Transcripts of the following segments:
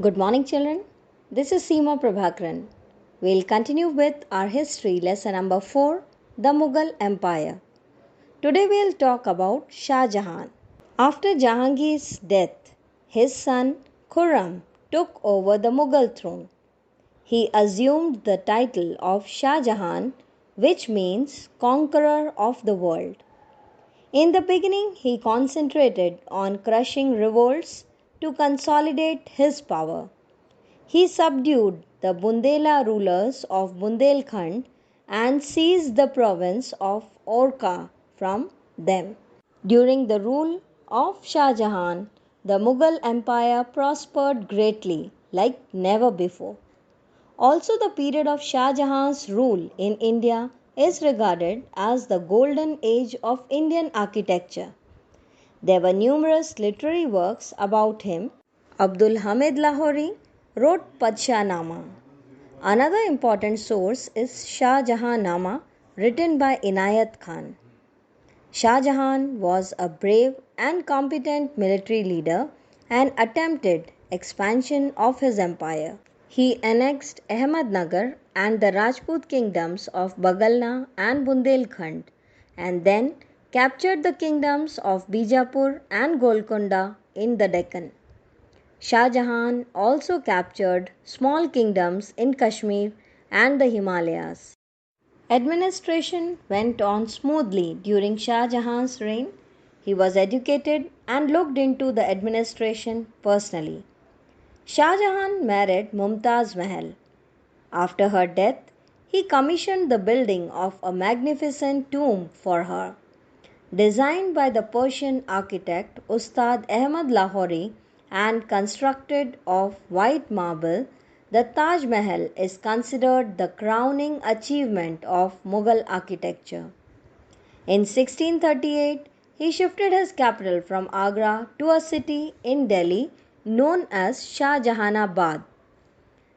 Good morning, children. This is Seema Prabhakaran. We'll continue with our history lesson number 4, the Mughal Empire. Today we'll talk about Shah Jahan. After Jahangir's death, his son Khurram took over the Mughal throne. He assumed the title of Shah Jahan, which means conqueror of the world. In the beginning, he concentrated on crushing revolts to consolidate his power. He subdued the Bundela rulers of Bundelkhand and seized the province of Orkha from them. During the rule of Shah Jahan, the Mughal Empire prospered greatly like never before. Also, the period of Shah Jahan's rule in India is regarded as the golden age of Indian architecture. There were numerous literary works about him. Abdul Hamid Lahori wrote Padshahnama. Another important source is Shah Jahan Nama, written by Inayat Khan. Shah Jahan was a brave and competent military leader and attempted expansion of his empire. He annexed Ahmednagar and the Rajput kingdoms of Bagalna and Bundelkhand and then captured the kingdoms of Bijapur and Golconda in the Deccan. Shah Jahan also captured small kingdoms in Kashmir and the Himalayas. Administration went on smoothly during Shah Jahan's reign. He was educated and looked into the administration personally. Shah Jahan married Mumtaz Mahal. After her death, he commissioned the building of a magnificent tomb for her. Designed by the Persian architect Ustad Ahmad Lahori and constructed of white marble, the Taj Mahal is considered the crowning achievement of Mughal architecture. In 1638, he shifted his capital from Agra to a city in Delhi known as Shah Jahanabad.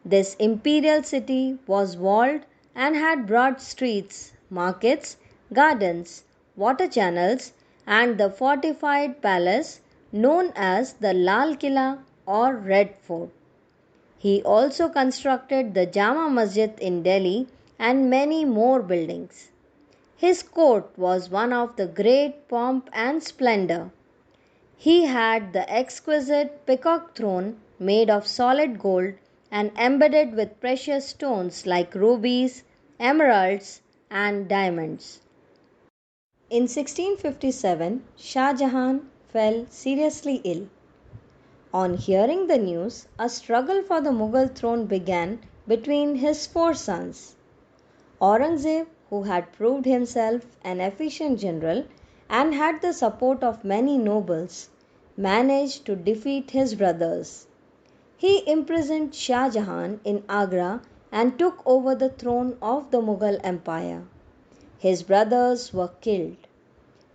This imperial city was walled and had broad streets, markets, gardens, water channels, and the fortified palace known as the Lal Killa or Red Fort. He also constructed the Jama Masjid in Delhi and many more buildings. His court was one of the great pomp and splendor. He had the exquisite peacock throne made of solid gold and embedded with precious stones like rubies, emeralds, and diamonds. In 1657, Shah Jahan fell seriously ill. On hearing the news, a struggle for the Mughal throne began between his four sons. Aurangzeb, who had proved himself an efficient general and had the support of many nobles, managed to defeat his brothers. He imprisoned Shah Jahan in Agra and took over the throne of the Mughal Empire. His brothers were killed.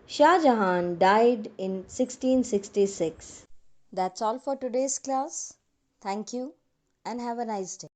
Shah Jahan died in 1666. That's all for today's class. Thank you and have a nice day.